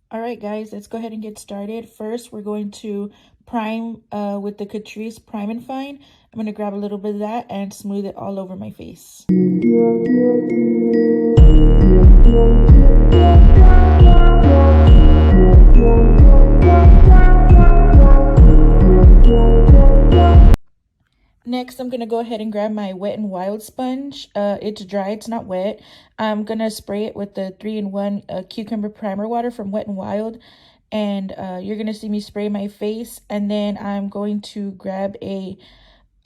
All right, guys, let's go ahead and get started. First, we're going to prime with the Catrice Prime and Fine. I'm going to grab a little bit of that and smooth it all over my face. Next, I'm going to go ahead and grab my Wet n Wild sponge. It's dry, it's not wet. I'm going to spray it with the 3-in-1 cucumber primer water from Wet n Wild. And you're going to see me spray my face. And then I'm going to grab a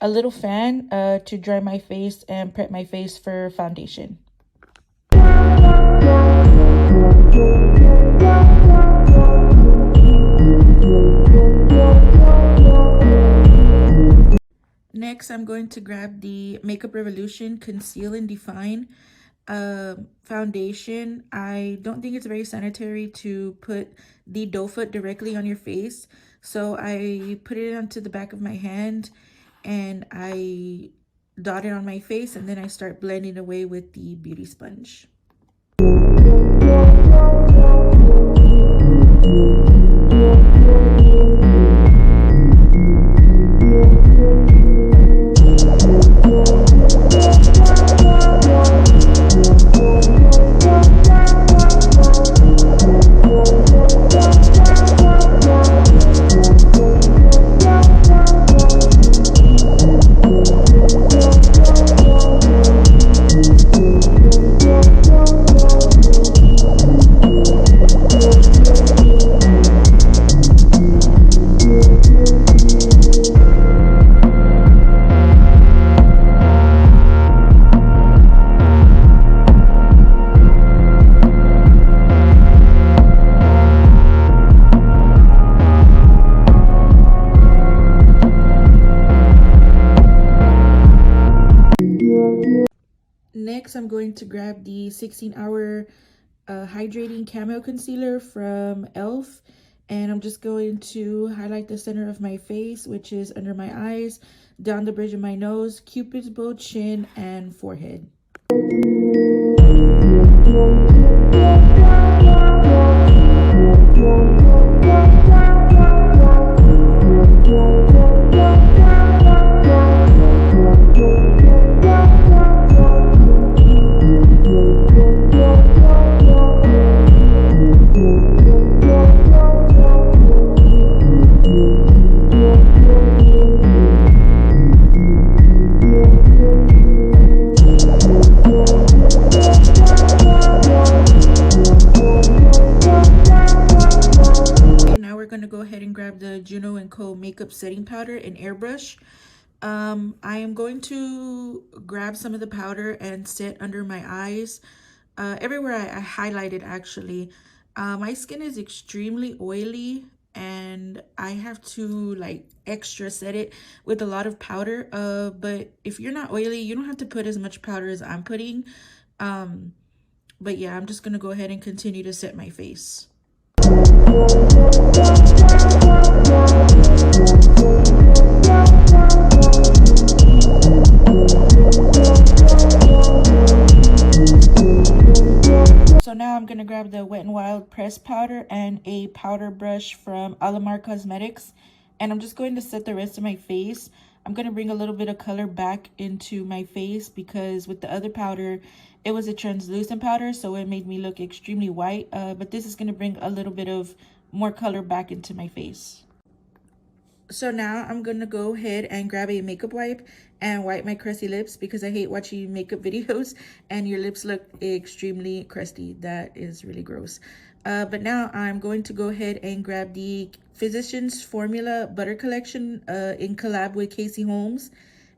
little fan to dry my face and prep my face for foundation. Next, I'm going to grab the Makeup Revolution Conceal and Define foundation. I don't think it's very sanitary to put the doe foot directly on your face. So I put it onto the back of my hand and I dot it on my face, and then I start blending away with the beauty sponge. Next, I'm going to grab the 16-hour hydrating camo concealer from e.l.f. And I'm just going to highlight the center of my face, which is under my eyes, down the bridge of my nose, cupid's bow, chin, and forehead. Going to go ahead and grab the Juno & Co. makeup setting powder and airbrush. I am going to grab some of the powder and set under my eyes. Everywhere I highlighted, actually. My skin is extremely oily and I have to like extra set it with a lot of powder. But if you're not oily, you don't have to put as much powder as I'm putting. But yeah, I'm just going to go ahead and continue to set my face. So now I'm going to grab the Wet n Wild press powder and a powder brush from Alamar Cosmetics. And I'm just going to set the rest of my face. I'm going to bring a little bit of color back into my face because with the other powder, it was a translucent powder, so it made me look extremely white. But this is going to bring a little bit of more color back into my face. So now I'm going to go ahead and grab a makeup wipe and wipe my crusty lips because I hate watching makeup videos and your lips look extremely crusty. That is really gross. But now I'm going to go ahead and grab the Physicians Formula Butter Collection in collab with Casey Holmes.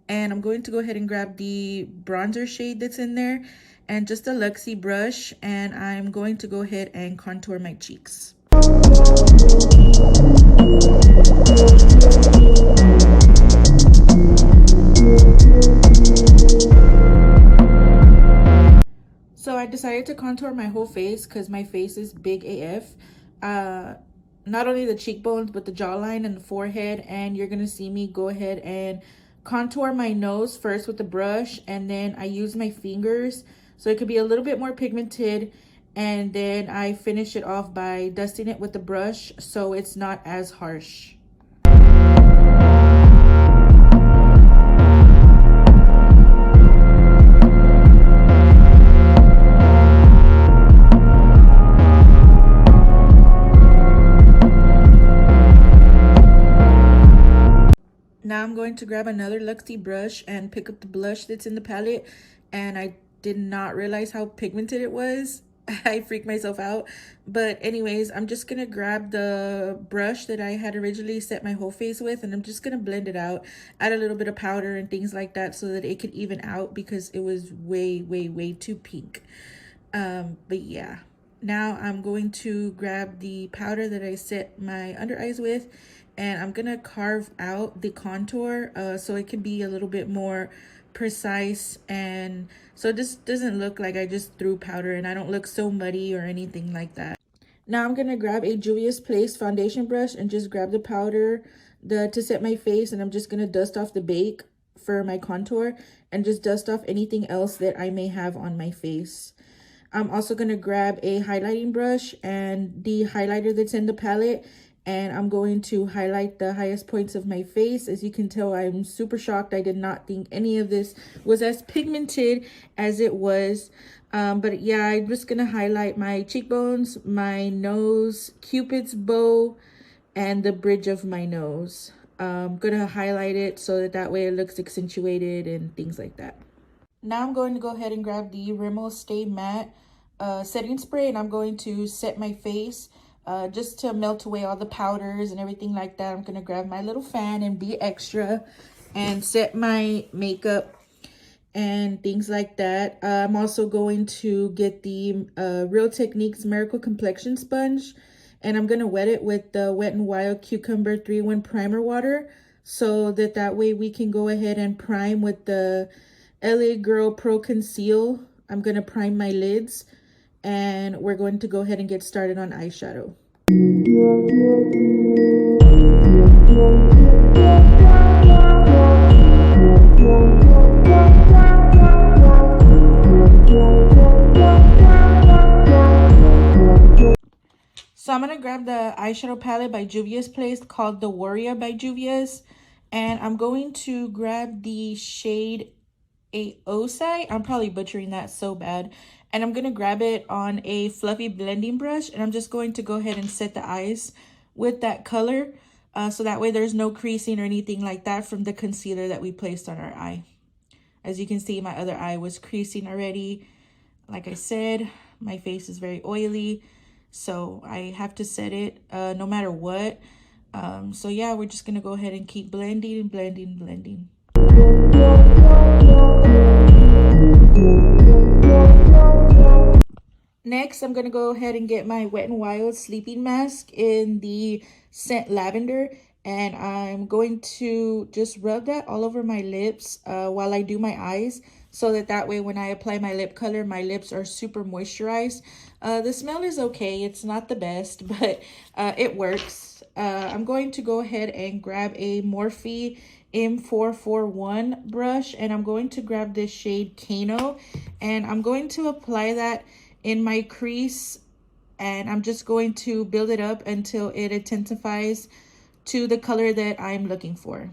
And I'm going to go ahead and grab the bronzer shade that's in there and just a Luxie brush. And I'm going to go ahead and contour my cheeks. So I decided to contour my whole face because my face is big AF. Not only the cheekbones, but the jawline and the forehead. And you're going to see me go ahead and contour my nose first with the brush. And then I use my fingers so it could be a little bit more pigmented. And then I finish it off by dusting it with the brush so it's not as harsh. Now I'm going to grab another Luxie brush and pick up the blush that's in the palette. And I did not realize how pigmented it was. I freaked myself out. But anyways, I'm just going to grab the brush that I had originally set my whole face with. And I'm just going to blend it out. Add a little bit of powder and things like that so that it could even out because it was way too pink. But yeah. Now I'm going to grab the powder that I set my under eyes with, and I'm gonna carve out the contour so it can be a little bit more precise, and so this doesn't look like I just threw powder and I don't look so muddy or anything like that. Now I'm gonna grab a Juvia's Place foundation brush and just grab the powder to set my face, and I'm just gonna dust off the bake for my contour and just dust off anything else that I may have on my face. I'm also going to grab a highlighting brush and the highlighter that's in the palette, and I'm going to highlight the highest points of my face. As you can tell, I'm super shocked. I did not think any of this was as pigmented as it was. But yeah, I'm just going to highlight my cheekbones, my nose, Cupid's bow, and the bridge of my nose. I'm going to highlight it so that way it looks accentuated and things like that. Now I'm going to go ahead and grab the Rimmel Stay Matte setting spray, and I'm going to set my face just to melt away all the powders and everything like that. I'm going to grab my little fan and be extra and set my makeup and things like that. I'm also going to get the Real Techniques Miracle Complexion Sponge, and I'm going to wet it with the Wet n Wild Cucumber 3-in-1 Primer Water so that way we can go ahead and prime with the LA Girl Pro Conceal. I'm going to prime my lids, and we're going to go ahead and get started on eyeshadow. So I'm going to grab the eyeshadow palette by Juvia's Place called The Warrior by Juvia's, and I'm going to grab the shade Aosai. I'm probably butchering that so bad. And I'm going to grab it on a fluffy blending brush, and I'm just going to go ahead and set the eyes with that color so that way there's no creasing or anything like that from the concealer that we placed on our eye. As you can see, my other eye was creasing already. Like I said, my face is very oily, so I have to set it no matter what. So yeah, we're just going to go ahead and keep blending and blending. Next, I'm going to go ahead and get my Wet n Wild sleeping mask in the scent lavender, and I'm going to just rub that all over my lips while I do my eyes so that way when I apply my lip color, my lips are super moisturized. The smell is okay. It's not the best, but it works. I'm going to go ahead and grab a Morphe M441 brush, and I'm going to grab this shade Kano, and I'm going to apply that in my crease, and I'm just going to build it up until it intensifies to the color that I'm looking for.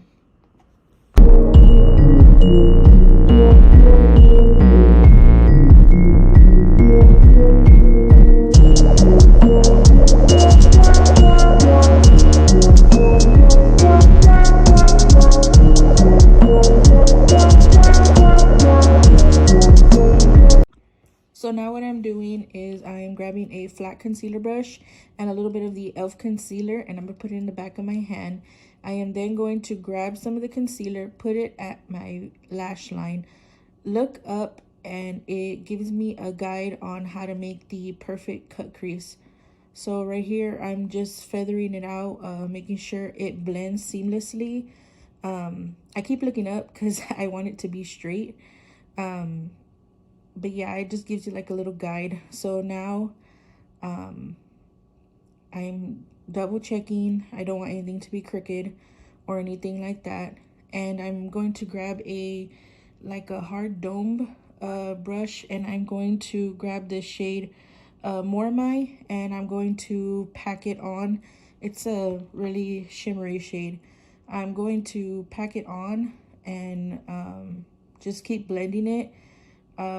So now what I'm doing is I'm grabbing a flat concealer brush and a little bit of the e.l.f. concealer, and I'm going to put it in the back of my hand. I am then going to grab some of the concealer, put it at my lash line, look up, and it gives me a guide on how to make the perfect cut crease. So right here, I'm just feathering it out, making sure it blends seamlessly. I keep looking up because I want it to be straight. But yeah, it just gives you like a little guide. So now I'm double checking. I don't want anything to be crooked or anything like that. And I'm going to grab a hard dome brush, and I'm going to grab this shade Mormai, and I'm going to pack it on. It's a really shimmery shade. I'm going to pack it on and just keep blending it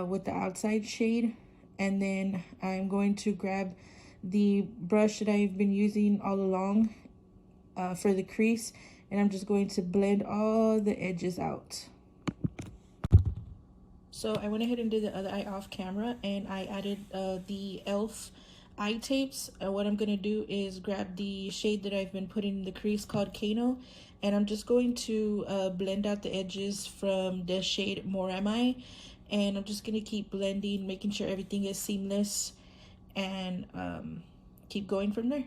with the outside shade. And then I'm going to grab the brush that I've been using all along for the crease, and I'm just going to blend all the edges out. So I went ahead and did the other eye off camera, and I added the e.l.f. eye tapes. What I'm going to do is grab the shade that I've been putting in the crease called Kano, and I'm just going to blend out the edges from the shade More Am I, and I'm just going to keep blending, making sure everything is seamless, and keep going from there.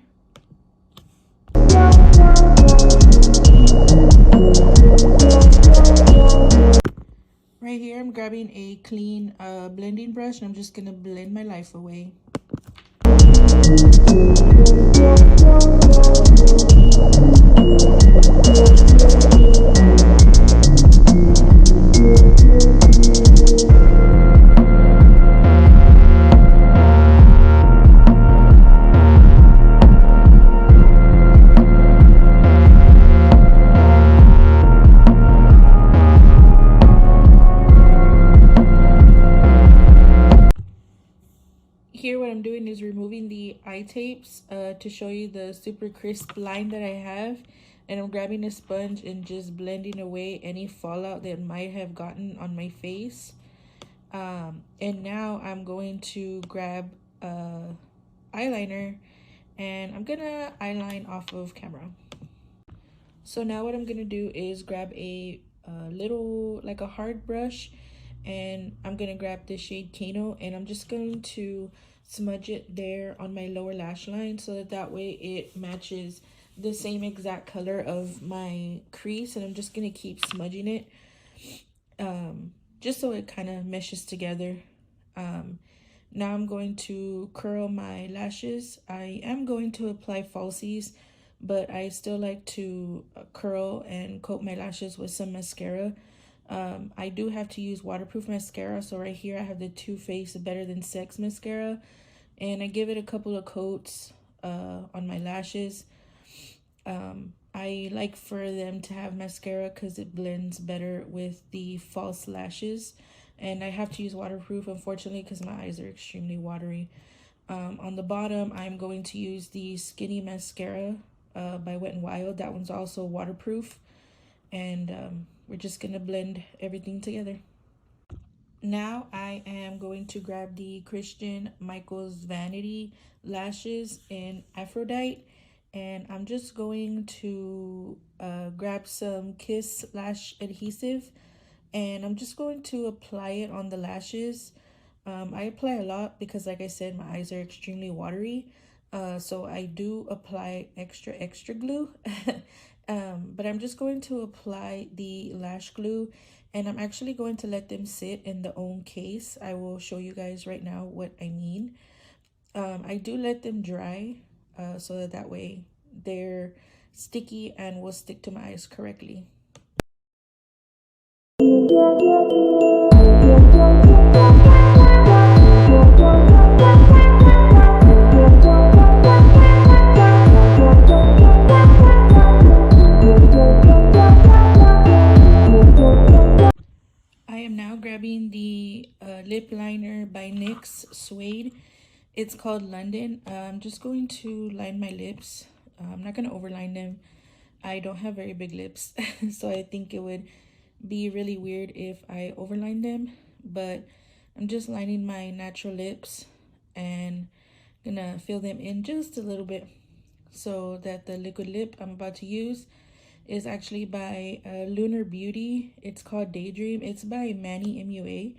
Right here, I'm grabbing a clean blending brush, and I'm just going to blend my life away. Here what I'm doing is removing the eye tapes to show you the super crisp line that I have, and I'm grabbing a sponge and just blending away any fallout that might have gotten on my face. And now I'm going to grab eyeliner, and I'm gonna eyeline off of camera. So now what I'm gonna do is grab a little, like a hard brush, and I'm gonna grab the shade Kano, and I'm just going to smudge it there on my lower lash line so that way it matches the same exact color of my crease. And I'm just gonna keep smudging it just so it kind of meshes together. Now I'm going to curl my lashes. I am going to apply falsies, but I still like to curl and coat my lashes with some mascara. I do have to use waterproof mascara, so right here I have the Too Faced Better Than Sex mascara, and I give it a couple of coats on my lashes. I like for them to have mascara because it blends better with the false lashes, and I have to use waterproof, unfortunately, because my eyes are extremely watery. On the bottom, I'm going to use the Skinny Mascara by Wet n Wild. That one's also waterproof, and we're just gonna blend everything together. Now I am going to grab the Christian Michaels Vanity lashes in Aphrodite, and I'm just going to grab some Kiss lash adhesive, and I'm just going to apply it on the lashes. I apply a lot because, like I said, my eyes are extremely watery, so I do apply extra glue. But I'm just going to apply the lash glue, and I'm actually going to let them sit in their own case. I will show you guys right now what I mean. I do let them dry so that way they're sticky and will stick to my eyes correctly. I am now grabbing the lip liner by NYX Suede. It's called London. I'm just going to line my lips. I'm not going to overline them. I don't have very big lips, so I think it would be really weird if I overline them. But I'm just lining my natural lips and gonna fill them in just a little bit so that the liquid lip I'm about to use is actually by Lunar Beauty. It's called Daydream. It's by Manny MUA.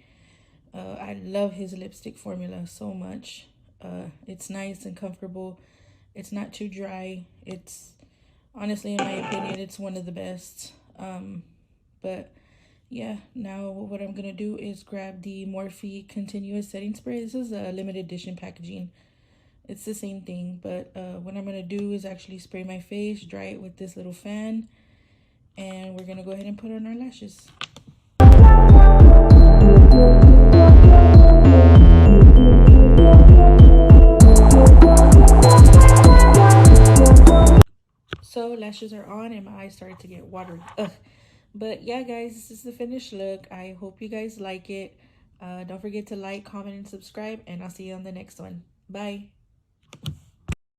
I love his lipstick formula so much. It's nice and comfortable. It's not too dry. It's honestly, in my opinion, it's one of the best. But yeah, now what I'm gonna do is grab the Morphe Continuous Setting Spray. This is a limited edition packaging. It's the same thing, but what I'm gonna do is actually spray my face, dry it with this little fan, and we're gonna go ahead and put on our lashes. So lashes are on and my eyes started to get watery. Ugh. But yeah, guys, this is the finished look. I hope you guys like it. Don't forget to like, comment, and subscribe, and I'll see you on the next one. Bye.